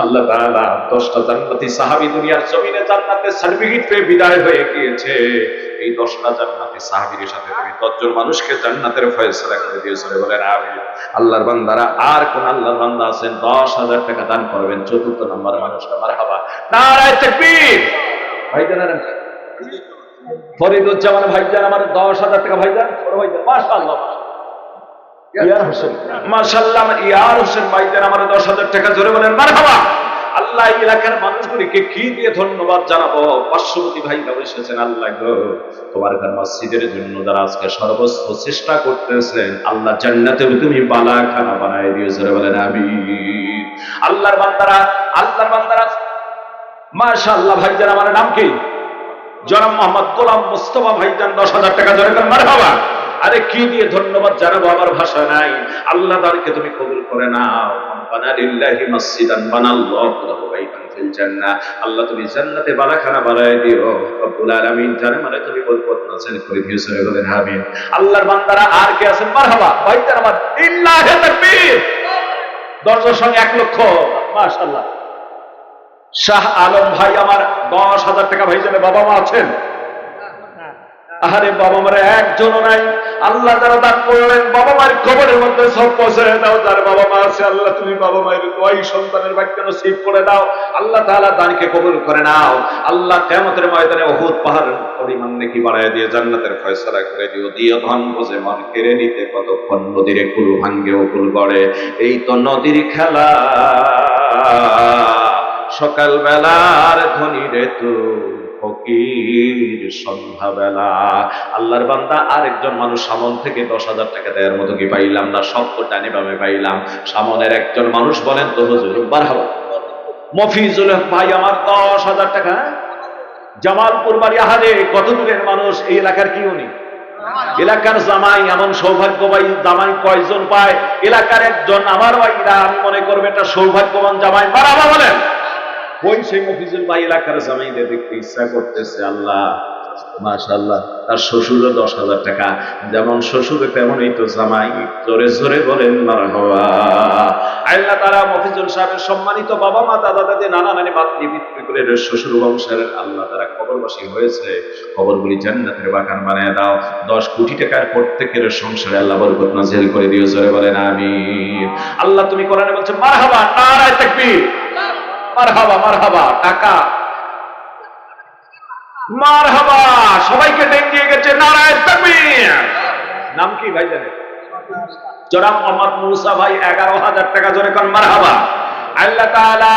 আল্লাহ তাআলা 10টা জান্নাতি সাহাবী দুনিয়ার জমিনে জান্নাতের সার্টিফিকেট পেয়ে বিদায় হয়ে গিয়েছে। এই 10টা জান্নাতি সাহাবীর সাথে তুমি 10 জন মানুষকে জান্নাতের ফয়সালা করে দিয়েছো, বলেন আমিন। আল্লাহর বান্দারা, আর কোন আল্লাহর বান্দা আছেন 10,000 টাকা দান করবেন? চতুর্থ নম্বর মানুষটা মারহাবা, নারায়ে তাকবীর। ভাইজান ফরিদুজ্জামান ভাইজান আমার 10,000 টাকা, ভাইজান বড় ভাইজান, মাশাআল্লাহ ইয়ার হোসেন, মাশাআল্লাহ আমার ইয়ার হোসেন ভাইজান আমার 10,000 টাকা, জোরে বলেন মারহাবা। আল্লাহ এলাকার মানুষগুলিকে কি দিয়ে ধন্যবাদ জানাবো? পার্শ্ববর্তী ভাইরা এসেছেন, আল্লাহ গো তোমার ঘর মসজিদের জন্য যারা আজকে সর্বোচ্চ চেষ্টা করতেছেন, আল্লাহ জান্নাতে তুমি বালাখানা বানায় দিও, জোরে বলেন আমিন। আল্লাহর বান্দারা মাশাআল্লাহ ভাইজান আমার নাম কি? জনাব মোহাম্মদ গোলাম মুস্তফা ভাইজান 10,000 টাকা, জোরে বলেন মারহাবা। আরে কি দিয়ে ধন্যবাদ জানাবো, আমার ভাষা নাই। আল্লাহ তাআলাকে তুমি কবুল করে নাও। বানা লিল্লাহি মসজিদান বানাল্লাহু লাহু বাইতান ফিল জান্নাহ। আল্লাহ তুমি জান্নাতে বালাখানা বানায় দিও রব্বুল আলামিন, জানে মানে তুমি বরকত নাযিল করে দিও, সরে বলেন আমিন। আল্লাহর বান্দারা আর কে আছেন? মারহাবা ভাইজান আমার, লিল্লাহি তাকবীর। দরজার সঙ্গে 1 লক্ষ, মাশাআল্লাহ। শাহ আলম ভাই আমার 10,000 টাকা, ভাইজানের বাবা মা আছেন? আরে বাবা মারা একজনও নাই। আল্লাহ যারা দান করলেন বাবা মায়ের কবরের মধ্যে সব পৌঁছে দাও। যার বাবা মা আছে আল্লাহ তুমি বাবা মায়ের ওই সন্তানের ভাগ্য নসিব করে দাও। আল্লাহ তাআলা দানকে কবুল করে নাও। আল্লাহ কিয়ামতের ময়দানে উহুদ পাহাড় পরিমাণ নেকি বাড়ায় দিয়ে জান্নাতের ফয়সালা করে দিও। দিয়ে ধন বোঝে মন কেড়ে নিতে কতক্ষণ নদীর কুল ভাঙ্গে ও কুল গড়ে। এই তো নদীর খেলা, সকাল বেলার ধনী রে তুই ফকির সন্ধ্যাবেলা। আল্লাহর বান্দা আরেকজন মানুষ সামন থেকে 10,000 টাকা দেওয়ার মতো কি পাইলাম না? সব তো ডানে বামে পাইলাম। সামনের একজন মানুষ বলেন তো হুজুর, মারহাবা। মফিজুল হক ভাই আমার 10,000 টাকা। জামালপুর বাড়ি, আহারে কত দূরের মানুষ। এই এলাকার কি উনি? এলাকার জামাই। এমন সৌভাগ্যবান জামাই কয়জন পায়? এলাকার একজন। আমার ভাইরা আমি মনে করবো এটা সৌভাগ্যবান জামাই, মারহাবা বলেন। ওই সেই মফিজুল ভাই এলাকার জামাইদের দেখতে ইচ্ছা করতেছে। আল্লাহ মাশাআল্লাহ, তার শ্বশুরও 10,000 টাকা। যেমন শ্বশুর তেমনই তো জামাই, জোরে জোরে বলেন মারহাবা। আল্লাহ তাআলা মফিজুল সাহেবের সম্মানিত বাবা মা, দাদা দাদি, নানা নানি, মাতৃ পিতৃকুলের শ্বশুর বংশের আল্লাহ তারা কবরবাসী হয়েছে, কবরগুলি জান্নাতের বাগান বানায় দাও। 10 কোটি টাকার প্রত্যেকের সংসারে আল্লাহ বরকত নাযিল করে দিও, জোরে বলেন আমিন। আল্লাহ তুমি কোরআনে বলছো মারহাবা, নারায়ে তাকবীর, মারহাবা মারহাবা। টাকা মারহাবা, সবাইকে ডেকে গেছে, নারায়ে তাকবীর। নাম কি ভাই জানেন? জনাব মোহাম্মদ মুসা ভাই 11,000 টাকা, জোরে কোন মারহাবা। আল্লাহ তাআলা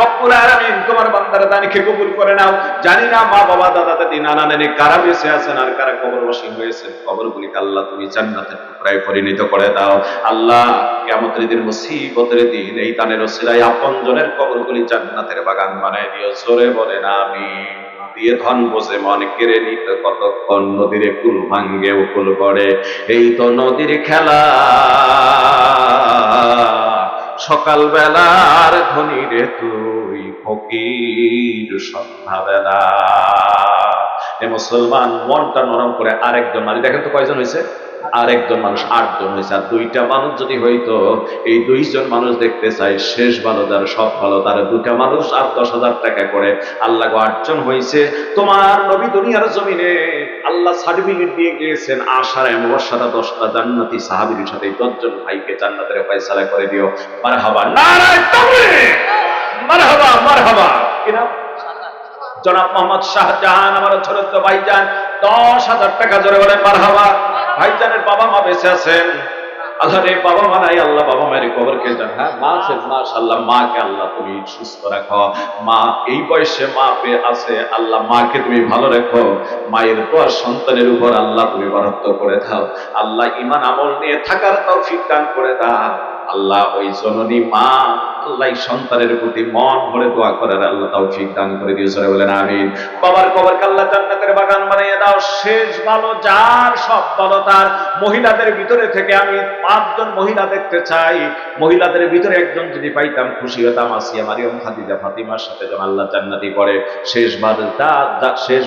রব্বুল আলামিন তোমার বান্দার দানকে কবুল করে নাও। জানি না মা বাবা দাদা দাদি নানা নানি কারা বেঁচে আছেন আর কারা কবরবাসী হয়েছেন, কবরগুলিকে আল্লাহ তুমি জান্নাতের টুকরায় পরিণত করে দাও। আল্লাহ কিয়ামতের দিন, মুসিবতের দিন এই দানের ওসিলায় আপনজনের কবরগুলি জান্নাতের বাগান বানায় দিও, জোরে বলেন আমিন। দিয়ে ধন বোঝে মন কেড়ে নিতে কতক্ষণ নদীর কুল ভাঙ্গে ও কুল গড়ে। এই তো নদীর খেলা, সকাল বেলার ধনী রে তুই ফকির সন্ধ্যাবেলা। এ মুসলমান মনটা নরম করে আরেকজন মানুষ দেখেন তো কয়জন হয়েছে? আরেকজন মানুষ 8 জন হয়েছে। আর 2টা মানুষ যদি হইতো, এই 2 জন মানুষ দেখতে চাই শেষ ভালো যার, সব ভালো তার, 2টা মানুষ আর 10,000 টাকা করে। আল্লাহ 8 জন হয়েছে। তোমার নবী দুনিয়ার জমিনে আল্লাহ সার্টিফিকেট দিয়ে গিয়েছেন, আশার মুবাশশারা 10টা জান্নাতি সাহাবীর সাথে 10 জন ভাইকে জান্নাতের ফয়সালা করে দিও, মারহাবা, নারায়ে তাকবীর, মারহাবা মারহাবা। কি নাম? জনাব মোহাম্মদ শাহজাহান আমার ছোট ভাইজান 10,000 টাকা, জোরে বলেন মারহাবা। ভাইজানের বাবা মা বেঁচে আছেন? আল্লাহ রে বাবা মা নাই, আল্লাহ বাবা মায়ের কবরকে জান। হ্যাঁ মা আছেন, মাশাআল্লাহ। মাকে আল্লাহ তুমি সুস্থ রাখো। মা এই বয়সে মা পেয়ে আছে, আল্লাহ মাকে তুমি ভালো রাখো। মায়ের দোয়া সন্তানের উপর আল্লাহ তুমি বরকত করে দাও। আল্লাহ ঈমান আমল নিয়ে থাকার তৌফিক দান করে দাও। আল্লাহ ওই জননী মা আল্লাহ সন্তানের প্রতি মন ভরে দোয়া করার আল্লাহ তৌফিক দান করে দিও, জোরে বলেন আমিন। বাবার কবরকে আল্লাহ জান্নাতের বাগান বানিয়ে দাও। শেষ ভালো যার, সব ভালো তার। মহিলাদের ভিতরে থেকে আমি 5 জন মহিলা দেখতে চাই। মহিলাদের ভিতরে একজন যদি পাইতাম খুশি হতাম। আসিয়া, মারিয়াম, খাদিজা, ফাতিমার সাথে যেন আল্লাহ জান্নাতি করে। শেষ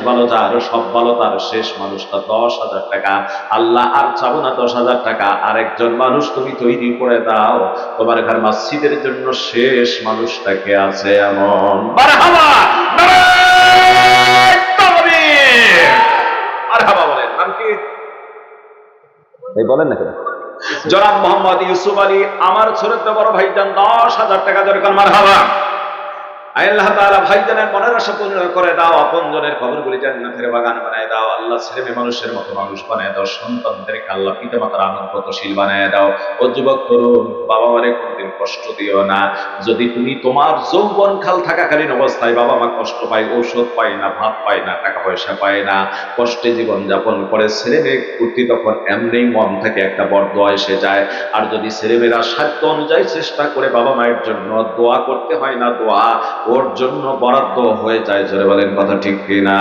ভালো যার, সব ভালো তার, শেষ মানুষটা 10,000 টাকা। আল্লাহ আর চাবো না 10,000 টাকা, আরেকজন মানুষ তুমি তৈরি করে দাও। তোমার ঘর মসজিদের জন্য শেষ মানুষটাকে আছে এমন। মারহাবা, নারায়ে তাকবীর। মারহাবা বলেন। নাম কি? এই বলেন না কেন? জনাব মোহাম্মদ ইউসুফ আলী, আমার ছোট বড় ভাইজান 10,000 টাকা দরকার। মারহাবা। আল্লাহ তাআলা ভাইজানের মনের আশা পূর্ণ করে দাও, আপনজনের কবরগুলি জান্নাতের বাগান বানায় দাও। আল্লাহ ছেলে মানুষের মতো মানুষ বানায় দাও, সন্তানদেরকে আল্লাহ পিতামাতার আনুগত্যশীল বানায় দাও। ও যুবক তরুণ, বাবা মারে কোনদিন কষ্ট দিও না। যদি তুমি তোমার যৌবন কাল থাকাকালীন অবস্থায় বাবা মা কষ্ট পায়, ঔষধ পায় না, ভাত পায় না, টাকা পয়সা পায় না, কষ্টে জীবন যাপন করে, ছেলেমেয়ে প্রতি তখন এমনি মন থেকে একটা বরদোয়া এসে যায়। আর যদি ছেলেমেয়েরা সাধ্য অনুযায়ী চেষ্টা করে বাবা মায়ের জন্য দোয়া করতে হয় না, দোয়া ওর জন্য বরাদ্দ হয়ে যায়। জোরে বলেন কথা ঠিক কিনা?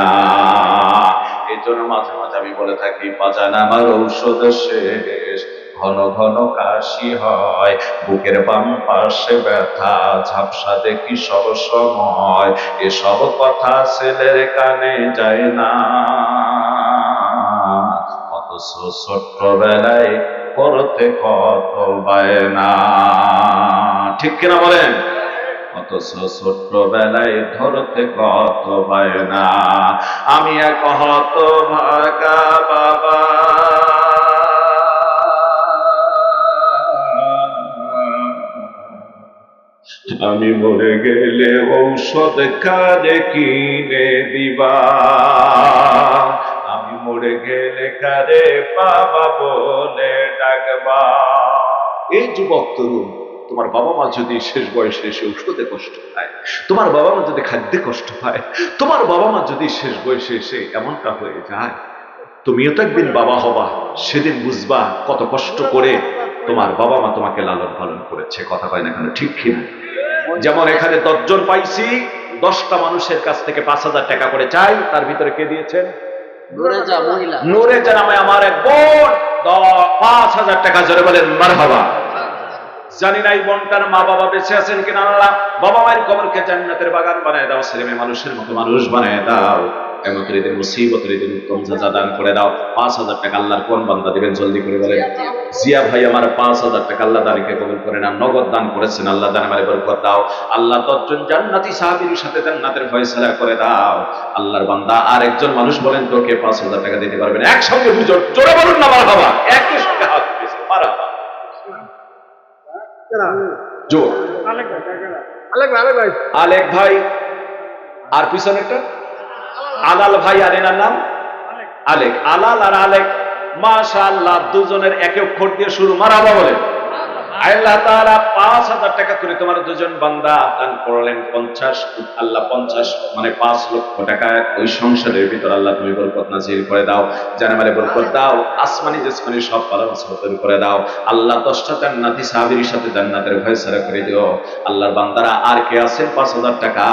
এই জন্য মাঝে মাঝে আমি বলে থাকি, বাজান আমার ঔষধ শেষ, ঘন ঘন কাশি হয়, বুকের বাম পাশে ব্যথা, ঝাপসা দেখি সব সময়, এসব কথা ছেলের কানে যায় না, অথচ ছোট্টবেলায় করতে কত বায়না। ঠিক কিনা বলেন? অথচ ছোট্টবেলায় ধরতে কত বায়না। আমি এক হতভাগা বাবা, আমি মরে গেলে ঔষধ কারে কিনে দিবা, আমি মরে গেলে কারে বাবা বলে ডাকবা। এই যুবক তরুণ, তোমার বাবা মা যদি শেষ বয়সে এসে ঔষধে কষ্ট পায়, তোমার বাবা মা যদি খাদ্যে কষ্ট পায়, তোমার বাবা মা যদি শেষ বয়সে এসে এমনটা হয়ে যায়, তুমিও তো একদিন বাবা হবা, সেদিন বুঝবা কত কষ্ট করে তোমার বাবা মা তোমাকে লালন পালন করেছে। কথা কয় না কেন? ঠিক কিনা? যেমন এখানে 10 জন পাইছি, 10টা মানুষের কাছ থেকে 5,000 টাকা করে চাই। তার ভিতরে কে দিয়েছেন? নূরেজা নামে আমার এক বোন 5,000 টাকা। জোরে বলেন মারহাবা। জানি না এই বোনটার মা বাবা বেঁচে আছেন কিনা। আল্লাহ বাবা মায়ের কবরকে জান্নাতের বাগান বানায় দাও, ছেলে মেয়ে মানুষের মতো মানুষ বানায় দাও। কিয়ামতের দিন, মুসিবতের দিন উত্তম সাজা দান করে দাও। 5,000 টাকা আল্লাহর কোন বান্দা দিবেন? জলদি করে বলেন। জিয়া ভাই আমার 5,000 টাকা আল্লাহ দানিকে কবুল করে না, নগদ দান করেছেন। আল্লাহ দান আমারে বরকত দাও। আল্লাহ 10 জন জান্নাতি সাহাবীর সাথে জান্নাতের ফয়সালা করে দাও। আল্লাহর বান্দা আর একজন মানুষ বলেন তো কে 5,000 টাকা দিতে পারবেন? একসঙ্গে দুজন জোরে বলুন না মারহাবা। একই সঙ্গে হাত তুলেছে মারহাবা। জোর আলেক ভাই, আর পিছনেরটা আলাল ভাই, আর এনার নাম আলেক। আলাল আর আলেক, মাশাআল্লাহ, দুজনের এক অক্ষর দিয়ে শুরু। মারহাবা বলেন। আল্লাহ তাআলা 5,000 টাকা করে তোমার দুজন বান্দা দান করলেন। 50 আল্লাহ 50 মানে 5 লক্ষ টাকা ওই সংসারের ভিতর আল্লাহ তুমি বরকত নাজিল করে দাও, জানামালে বরকত দাও, আসমানি জিসমানি সব পালন সতর করে দাও। আল্লাহ 10টা জান্নাতি সাহাবীর সাথে জান্নাতের ফয়সালা করে দিও। আল্লাহর বান্দারা আর কে আছেন 5,000 টাকা